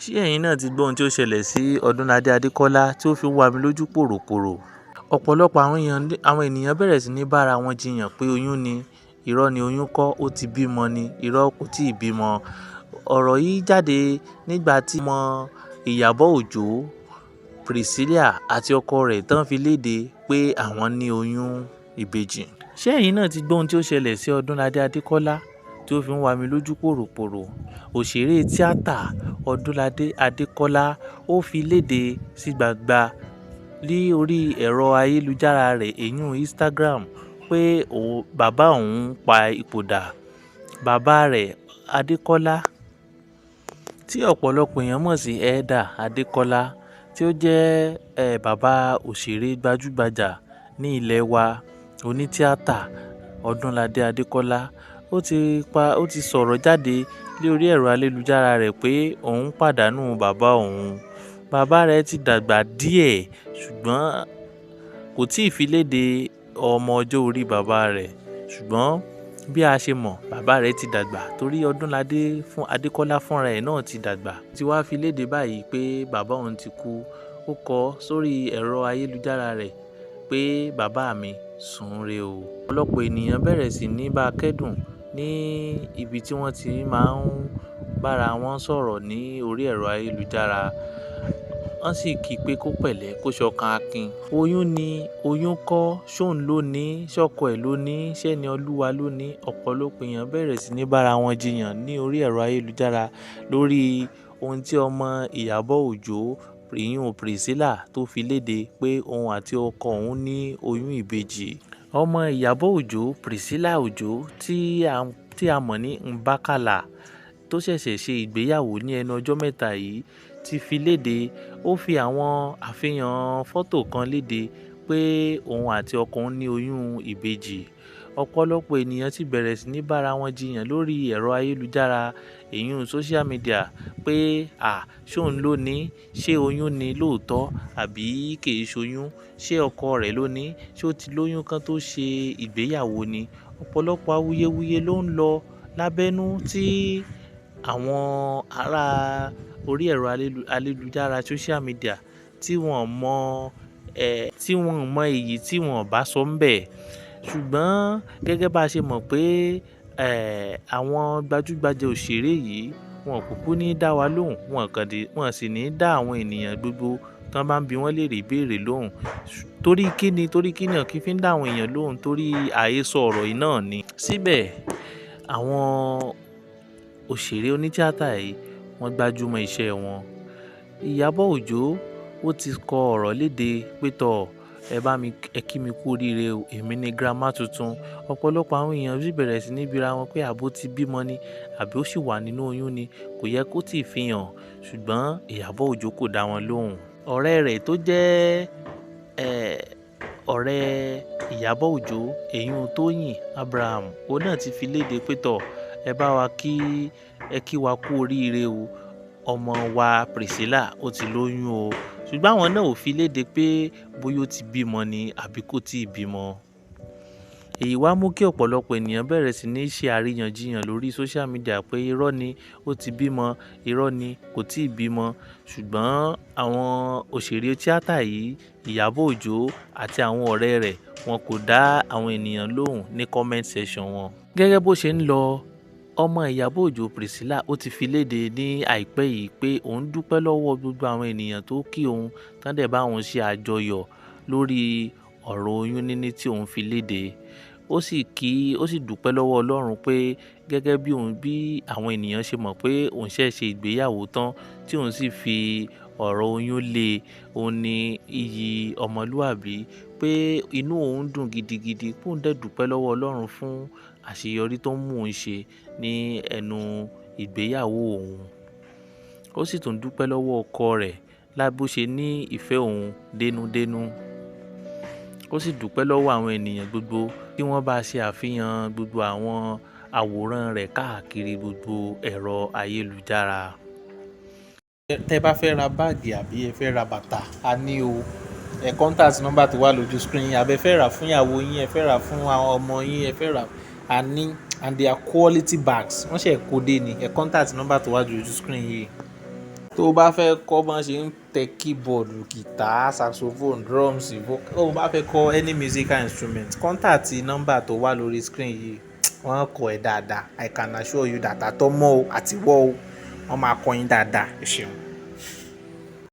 Ṣé ẹ̀yin náà ti gbọ́ ohun tí ó ṣẹlẹ̀ sí Ọdúnladé Adékọ́lá tí ó fi ń wá mi lójú pòròpòrò? Ọ̀pọ̀lọpọ̀ àwọn ènìyàn bẹ̀rẹ̀ sí ní bá ara wọn jiyàn pé oyún ni, irọ́ ni oyún kọ́, ó ti bímọ ni, irọ́ kò tíì bímọ. Ọ̀rọ̀ yìí jáde nígbà tí ọmọ Ìyábọ̀ Òjó, Priscilla àti ọkọ rẹ̀ tán fi léde pé àwọn ní oyún ìbejì. Ṣé ẹ̀yin náà ti gbọ́ ohun tí ó ṣẹlẹ̀ sí Ọdúnladé Adékọ́lá tí ó fi ń wá mi lójú pòròpòrò? Òṣèré tíátà Ọdúnladé Adékọ́lá ó fi léde sí gbangba ní orí ẹ̀rọ ayélujára rẹ̀ èyún Instagram pé bàbá òun pa ipòdà. Bàbá rẹ̀ Adékọ́lá tí ọ̀pọ̀lọpọ̀ èèyàn mọ̀ sí Elder Adékọ́lá tí ó jẹ́ bàbá òṣèré gbajúgbajà ní ilẹ̀ wa, onítíátà Ọdúnladé Adékọ́lá ó ti sọ̀rọ̀ jáde lórí ẹ̀rọ ayélujára rẹ̀ pé òun pàdánù bàbá òun. Bàbá rẹ̀ ti dàgbà díẹ̀ ṣùgbọ́n kò tíì fi léde ọmọ ọjọ́ orí bàbá rẹ̀. Ṣùgbọ́n bí a ṣe mọ̀, bàbá rẹ̀ ti dàgbà torí Ọdúnladé Adékọ́lá fúnra ẹ̀ náà ti dàgbà. Tí wàá fi léde báyìí pé bàbá òun ti kú, ó kọ sórí ẹ̀rọ ayélujára rẹ̀ pé bàbá mi sùn re o. Ọ̀pọ̀lọpọ̀ ènìyàn bẹ̀rẹ̀ sí ní bá kẹ́dùn ní ibi tí wọ́n ti máa ń bára wọn sọ̀rọ̀ ní orí ẹ̀rọ ayélujára. Wọ́n sì kí pé kó pẹ̀lẹ́, kó ṣọkan akin. Oyún ni, oyún kọ́, ṣóhun ló ní, ṣọ́kọ ẹ̀ ló ní, ṣẹ́ni Olúwa ló ní. Ọ̀pọ̀lọpọ̀ èèyàn bẹ̀rẹ̀ sí ní bára wọn jiyàn ní orí ẹ̀rọ ayélujára lórí ohun tí ọmọ Ìyábọ̀ Òjó, ìyún Priscilla tó fi léde pé òun àti ọkọ òun ní oyún ìbejì. Ọmọ Ìyábọ̀ Òjó, Priscilla Òjó tí a mọ̀ ní Mbakala tó ṣẹ̀ṣẹ̀ ṣe ìgbéyàwó ní ẹnu ọjọ́ mẹ́ta yìí ti fi léde. Ó fi àwọn àfihàn fọ́tò kan léde pé òun àti ọkọ òun ní oyún ìbejì. Ọ̀pọ̀lọpọ̀ ènìyàn sì bẹ̀rẹ̀ sí ní bára wọn jiyàn lórí ẹ̀rọ ayélujára èyún social media pé ṣóhun ló ní, ṣé oyún ni lóòótọ́ àbí kì í ṣoyún, ṣé ọkọ rẹ̀ ló ní, ṣé ó ti lóyún kan tó ṣe ìgbéyàwó ni. Ọ̀pọ̀lọpọ̀ awuyewuye ló ń lọ lábẹ́nú tí àwọn ará orí ẹ̀rọ ayélujára social media tí wọ́n mọ èyí tí wọ́n bá sọ ń bẹ̀. Ṣùgbọ́n gẹ́gẹ́ bá ṣe mọ̀ pé àwọn gbajúgbajà òṣèré yìí wọn kúkú ní dá wa lóhùn, wọn sì ní dá àwọn ènìyàn gbogbo tán bá ń bi wọ́n léèrè ìbéèrè lóhùn. Torí kíni ò kí fi ń dá àwọn èèyàn lóhùn torí àhesọ ọ̀rọ̀ yìí náà ni. Síbẹ̀ àwọn òṣèré onítíátà yìí wọ́n gbájúmọ́ iṣẹ́ wọn. Ìyábọ̀ Òjó ó ti kọ ọ̀rọ̀ léde pé ẹ kí mi kú oríire o, èmi ni grandma tuntun. Ọ̀pọ̀lọpọ̀ àwọn èèyàn sì bẹ̀rẹ̀ sí ní bira wọn pé àbó ti bímọ ni àbí ó sì wà nínú oyún ni, kò yẹ kó tíì fi hàn. Ṣùgbọ́n Ìyábọ̀ Òjó kò dá wọn lóhùn. Ọ̀rẹ́ rẹ̀ tó jẹ́ ọ̀rẹ́ Ìyábọ̀ Òjó, èyún Tóyìn Abraham, òun náà ti fi léde pé ẹ kí wa kú oríire o, ọmọ wa Priscilla ó ti lóyún o. Ṣùgbọ́n àwọn náà ò fi léde pé bóyá ó ti bímọ ni àbí kò tíì bímọ. Èyí wá mú kí ọ̀pọ̀lọpọ̀ ènìyàn bẹ̀rẹ̀ sí ní ṣe àríyànjiyàn lórí social media pé irọ́ ni ó ti bímọ, irọ́ ni kò tíì bímọ. Ṣùgbọ́n àwọn òṣèré tíátà yìí, Ìyábọ̀ Òjó àti àwọn ọ̀rẹ́ rẹ̀, wọn kò dá àwọn ènìyàn lóhùn ní comment section wọn. Gẹ́gẹ́ bó ṣe ń lọ, ọmọ Ìyábọ̀ Òjó, Priscilla ó ti fi léde ní àìpẹ́ yìí pé òun dúpẹ́ lọ́wọ́ gbogbo àwọn ènìyàn tó kí òun tán dẹ̀ bá òun ṣe àjọyọ̀ lórí ọ̀rọ̀ oyún níní tí òun fi léde. Ó sì dúpẹ́ lọ́wọ́ Ọlọ́run pé gẹ́gẹ́ bí àwọn ènìyàn ṣe mọ̀ pé òun ṣẹ̀ ṣe ìgbéyàwó tán tí òun sì fi ọ̀rọ̀ oyún lé òun ní iyì ọmọlúwàbí, pé inú òun dùn gidigidi pé òun dẹ̀ dúpẹ́ lọ́wọ́ Ọlọ́run fún àṣeyọrí tó ń mú òun ṣe ní ẹnu ìgbéyàwó òun. Ó sì tún dúpẹ́ lọ́wọ́ ọkọ rẹ̀ bó ṣe ní ìfẹ́ òun dénúdénú. Ó sì dúpẹ́ lọ́wọ́ àwọn ènìyàn gbogbo tí wọ́n bá ṣe àfihàn gbogbo àwọn àwòrán rẹ̀ káàkiri gbogbo ẹ̀rọ ayélujára. Tẹ́ bá fẹ́ ra báàgì àbí ẹ fẹ́ ra bàtà, a ní o. Contact number tó wà lójú screen yín, àbí ẹ fẹ́ rà fún ìyàwó yín, ẹ fẹ́ rà fún àwọn ọmọ yín, ẹ fẹ́ rà, a ní, and they are quality bags. Wọ́n ṣẹ̀ kó dé ni. Contact number tó wà lójú screen yìí. Tó o bá fẹ́ kọ́ bọ́n ṣe ń tẹ keyboard, guitar, saxophone, drums, tó o bá fẹ́ kọ́ any musical instrument, contact nọ́mbà tó wà lórí screen yìí, wọ́n á kọ́ ẹ dáadáa. I can assure you that àtọmọ́ o àti wọ́ o, wọ́n máa kọ́ yín dáadáa. Ẹ ṣeun.